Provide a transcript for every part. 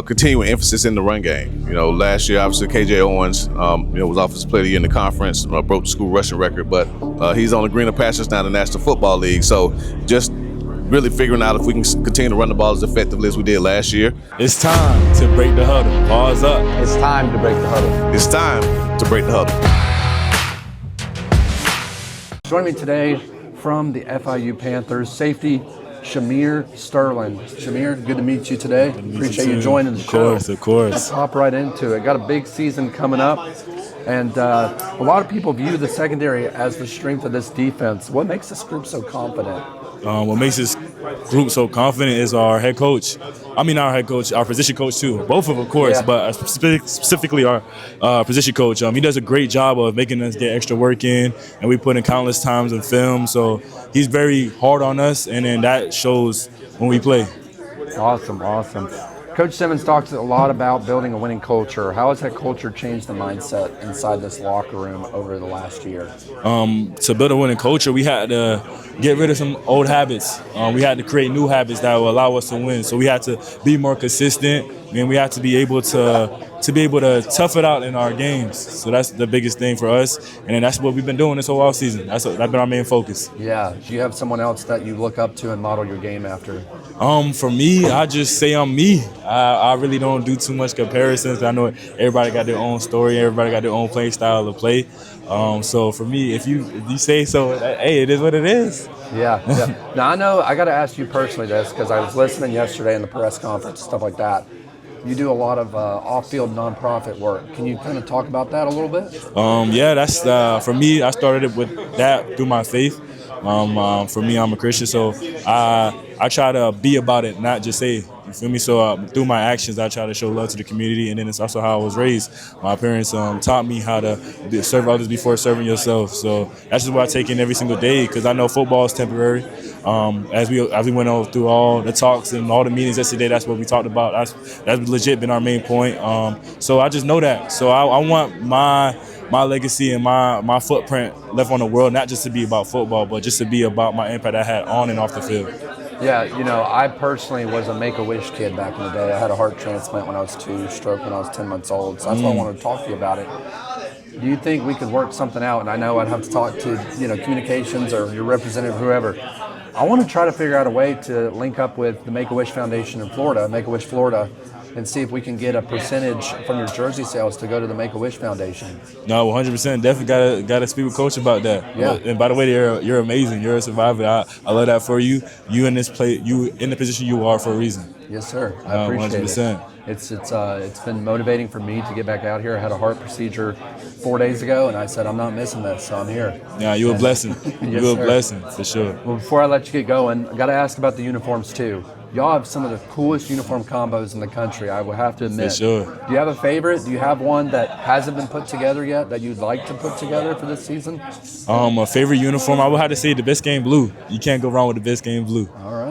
continuing emphasis in the run game. Last year, obviously, KJ Owens, was Offensive Player of the Year in the conference, broke the school rushing record, but he's on the greener pastures now in the National Football League. So just really figuring out if we can continue to run the ball as effectively as we did last year. It's time to break the huddle. Pause up. It's time to break the huddle. It's time to break the huddle. Joining me today from the FIU Panthers, safety Shamir Sterlin. Shamir, good to meet you today. Appreciate you joining the show. Of course. Let's hop right into it. Got a big season coming up, and a lot of people view the secondary as the strength of this defense. What makes this group so confident? What makes this group so confident is our head coach. Our position coach too. Both of them, of course, but specifically our position coach. He does a great job of making us get extra work in, and we put in countless times in film. So he's very hard on us, and then that shows when we play. Awesome. Coach Simmons talks a lot about building a winning culture. How has that culture changed the mindset inside this locker room over the last year? To build a winning culture, we had to get rid of some old habits. We had to create new habits that will allow us to win. So we had to be more consistent, and we had to be able to tough it out in our games. So that's the biggest thing for us, and then that's what we've been doing this whole offseason. That's been our main focus. Yeah. Do you have someone else that you look up to and model your game after? For me, I just say I'm me. I really don't do too much comparisons. I know everybody got their own story. Everybody got their own play style to play. So for me, if you say so, hey, it is what it is. Yeah. Now, I know I got to ask you personally this because I was listening yesterday in the press conference, stuff like that. You do a lot of off-field nonprofit work. Can you kind of talk about that a little bit? Yeah, that's for me. I started with that through my faith. For me, I'm a Christian, so I try to be about it, not just say. You feel me? So through my actions, I try to show love to the community, and then it's also how I was raised. My parents taught me how to serve others before serving yourself. So that's just what I take in every single day, because I know football is temporary. As we went on through all the talks and all the meetings yesterday, that's what we talked about. That's legit been our main point. So I just know that. So I want my legacy and my footprint left on the world, not just to be about football, but just to be about my impact I had on and off the field. Yeah, I personally was a Make-A-Wish kid back in the day. I had a heart transplant when I was 2, stroke when I was 10 months old. So that's why I wanted to talk to you about it. Do you think we could work something out? And I know I'd have to talk to, communications or your representative, whoever. I want to try to figure out a way to link up with the Make-A-Wish Foundation in Florida, Make-A-Wish Florida, and see if we can get a percentage from your jersey sales to go to the Make-A-Wish Foundation. No, 100%. Definitely got to speak with Coach about that. Yeah. And by the way, you're amazing. You're a survivor. I love that for you. You in the position you are for a reason. Yes, sir. I appreciate 100%. it. It's been motivating for me to get back out here. I had a heart procedure 4 days ago, and I said I'm not missing this, so I'm here. Yeah, you're a blessing. Yes, You're a sir. blessing for sure. Well, before I let you get going, I got to ask about the uniforms too. Y'all have some of the coolest uniform combos in the country, I would have to admit. For sure. Do you have a favorite? Do you have one that hasn't been put together yet that you'd like to put together for this season? A favorite uniform, I would have to say the Biscayne blue. You can't go wrong with the Biscayne blue. All right.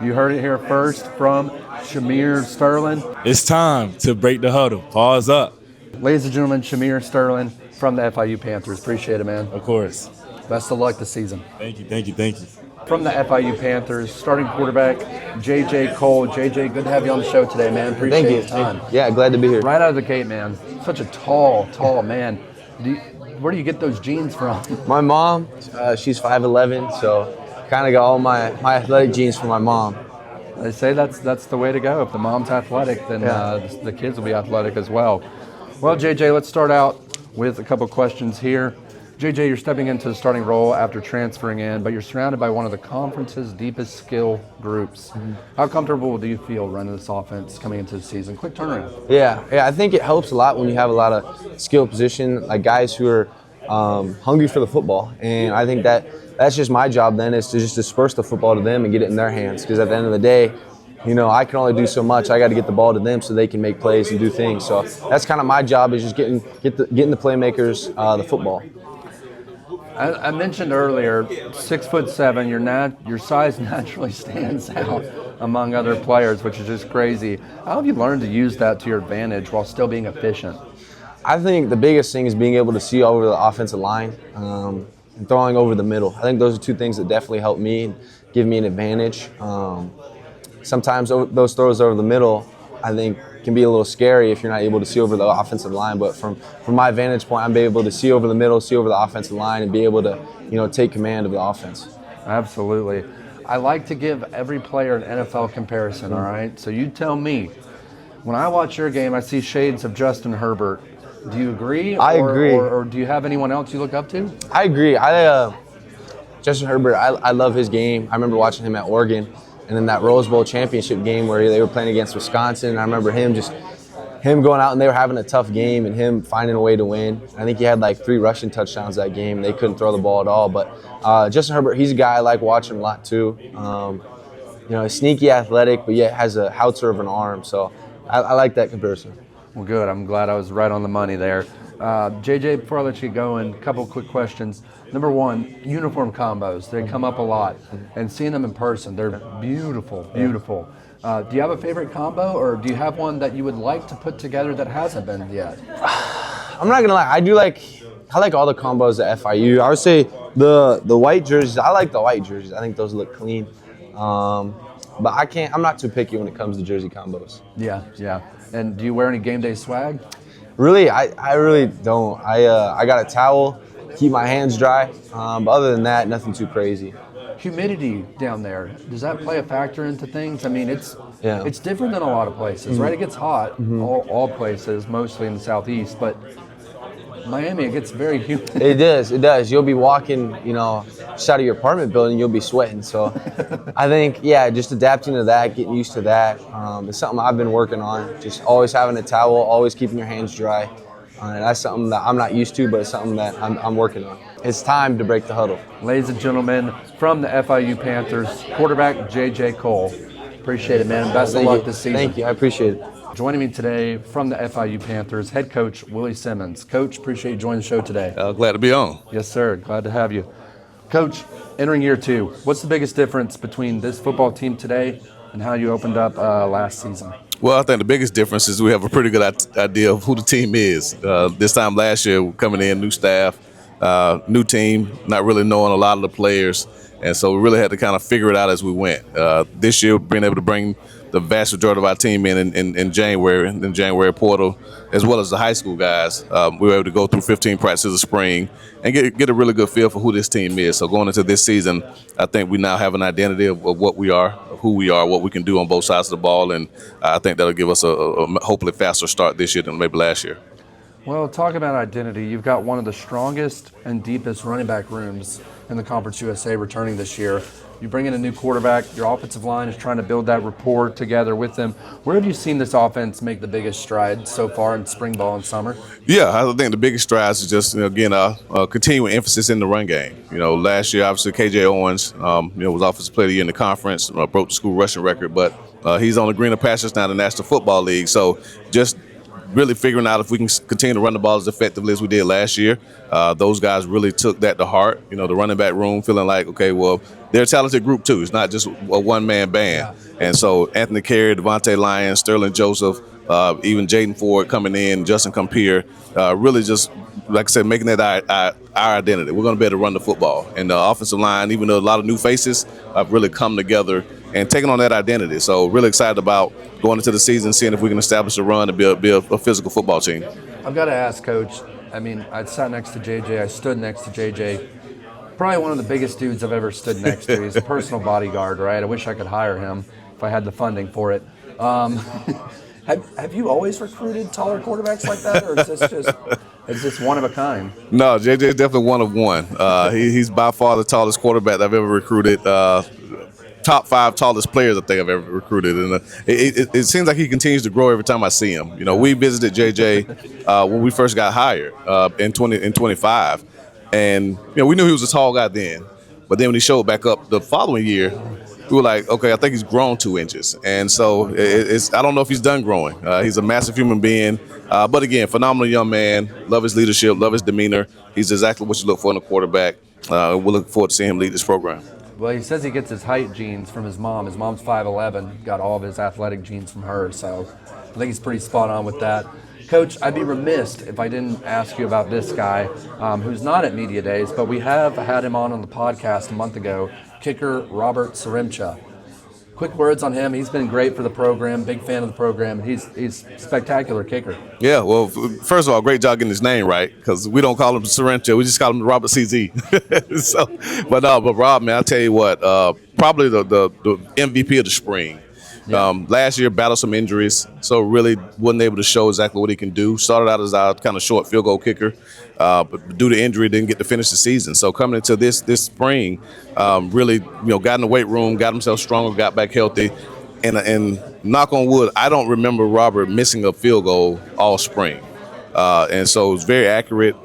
You heard it here first from Shamir Sterlin. It's time to break the huddle. Pause up. Ladies and gentlemen, Shamir Sterlin from the FIU Panthers. Appreciate it, man. Of course. Best of luck this season. Thank you. From the FIU Panthers, starting quarterback JJ Kohl. JJ, good to have you on the show today, man. Appreciate your time. Yeah, glad to be here. Right out of the gate, man. Such a tall man. Where do you get those genes from? My mom, she's 5'11", so kind of got all my athletic genes from my mom. They say that's the way to go. If the mom's athletic, then the kids will be athletic as well. Well, JJ, let's start out with a couple questions here. JJ, you're stepping into the starting role after transferring in, but you're surrounded by one of the conference's deepest skill groups. Mm-hmm. How comfortable do you feel running this offense coming into the season? Quick turnaround. Yeah, I think it helps a lot when you have a lot of skill position, like guys who are hungry for the football. And I think that's just my job then, is to just disperse the football to them and get it in their hands. Because at the end of the day, I can only do so much. I got to get the ball to them so they can make plays and do things. So that's kind of my job, is just getting the playmakers the football. I mentioned earlier, 6'7", your size naturally stands out among other players, which is just crazy. How have you learned to use that to your advantage while still being efficient? I think the biggest thing is being able to see over the offensive line and throwing over the middle. I think those are two things that definitely help me and give me an advantage. Sometimes those throws over the middle, I think can be a little scary if you're not able to see over the offensive line. But from my vantage point, I'm able to see over the middle, see over the offensive line, and be able to, take command of the offense. Absolutely. I like to give every player an NFL comparison, all right? So you tell me, when I watch your game, I see shades of Justin Herbert. Do you agree? I agree. Or do you have anyone else you look up to? I agree. Justin Herbert, I love his game. I remember watching him at Oregon, and then that Rose Bowl championship game where they were playing against Wisconsin. And I remember him going out and they were having a tough game and him finding a way to win. I think he had like 3 rushing touchdowns that game. They couldn't throw the ball at all. But Justin Herbert, he's a guy I like watching a lot too. He's sneaky athletic, but yet has a howitzer of an arm. So I like that comparison. Well, good. I'm glad I was right on the money there. JJ, before I let you go in, a couple quick questions. Number one, uniform combos. They come up a lot. And seeing them in person, they're beautiful, beautiful. Do you have a favorite combo, or do you have one that you would like to put together that hasn't been yet? I'm not going to lie. I like all the combos at FIU. I would say the white jerseys, I like the white jerseys. I think those look clean. But I'm not too picky when it comes to jersey combos. Yeah. And do you wear any game day swag? Really, I really don't. I got a towel, keep my hands dry. But other than that, nothing too crazy. Humidity down there, does that play a factor into things? I mean, it's different than a lot of places, right? It gets hot, all places, mostly in the southeast, but Miami, it gets very humid. It does. You'll be walking, just out of your apartment building, you'll be sweating. So I think, just adapting to that, getting used to that, is something I've been working on. Just always having a towel, always keeping your hands dry. And that's something that I'm not used to, but it's something that I'm working on. It's time to break the huddle. Ladies and gentlemen, from the FIU Panthers, quarterback JJ Kohl. Appreciate it, man. Best of luck this season. Thank you. I appreciate it. Joining me today from the FIU Panthers, Head Coach Willie Simmons. Coach, appreciate you joining the show today. Glad to be on. Yes, sir. Glad to have you. Coach, entering year 2, what's the biggest difference between this football team today and how you opened up last season? Well, I think the biggest difference is we have a pretty good idea of who the team is. This time last year, coming in, new staff, new team, not really knowing a lot of the players. And so we really had to kind of figure it out as we went. This year, being able to bring the vast majority of our team in January portal, as well as the high school guys. We were able to go through 15 practices of spring and get a really good feel for who this team is. So going into this season, I think we now have an identity of what we are, of who we are, what we can do on both sides of the ball, and I think that'll give us a hopefully faster start this year than maybe last year. Well, talk about identity. You've got one of the strongest and deepest running back rooms in the Conference USA returning this year. You bring in a new quarterback. Your offensive line is trying to build that rapport together with them. Where have you seen this offense make the biggest strides so far in spring ball and summer? Yeah, I think the biggest strides is just, continuing emphasis in the run game. Last year, obviously, KJ Owens, was Offensive Player of the Year in the conference, broke the school rushing record, but he's on the greener pastures now in the National Football League. So just really figuring out if we can continue to run the ball as effectively as we did last year. Those guys really took that to heart. The running back room feeling like, okay, well, they're a talented group too. It's not just a one-man band. Yeah. And so Anthony Carey, Devontae Lyons, Sterling Joseph, even Jaden Ford coming in, Justin Compier, really just, like I said, making that our identity. We're going to be able to run the football. And the offensive line, even though a lot of new faces, have really come together and taking on that identity. So really excited about going into the season, seeing if we can establish a run and be a physical football team. I've got to ask, Coach, I sat next to JJ, I stood next to JJ. Probably one of the biggest dudes I've ever stood next to. He's a personal bodyguard, right? I wish I could hire him if I had the funding for it. Have you always recruited taller quarterbacks like that, or is this one of a kind? No, JJ is definitely one of one. He's by far the tallest quarterback I've ever recruited. Top 5 tallest players I think I've ever recruited, and it seems like he continues to grow every time I see him. We visited JJ when we first got hired in 25, and we knew he was a tall guy then, but then when he showed back up the following year, we were like, okay, I think he's grown 2 inches, and so I don't know if he's done growing. He's a massive human being, but again, phenomenal young man. Love his leadership, love his demeanor. He's exactly what you look for in a quarterback. We're looking forward to seeing him lead this program. Well, he says he gets his height genes from his mom. His mom's 5'11", got all of his athletic genes from her, so I think he's pretty spot on with that. Coach, I'd be remiss if I didn't ask you about this guy who's not at Media Days, but we have had him on the podcast a month ago, kicker Robert Czeremcha. Quick words on him. He's been great for the program. Big fan of the program. He's a spectacular kicker. Yeah, well, first of all, great job getting his name right, because we don't call him Czeremcha, we just call him Robert CZ. So, but Rob, man, I'll tell you what, probably the MVP of the spring. Yeah. Last year battled some injuries, so really wasn't able to show exactly what he can do. Started out as our kind of short field goal kicker, but due to injury didn't get to finish the season. So coming into this spring, really got in the weight room, got himself stronger, got back healthy, and knock on wood, I don't remember Robert missing a field goal all spring. And so it's very accurate.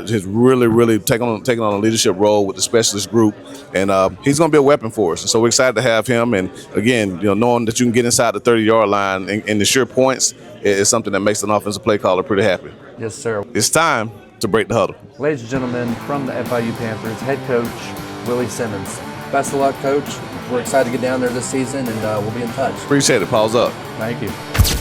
He's really taking on a leadership role with the specialist group, and he's going to be a weapon for us. And so we're excited to have him. And again, knowing that you can get inside the 30-yard line and ensure points is something that makes an offensive play caller pretty happy. Yes, sir. It's time to break the huddle. Ladies and gentlemen, from the FIU Panthers, head coach Willie Simmons. Best of luck, coach. We're excited to get down there this season, and we'll be in touch. Appreciate it. Pause up. Thank you.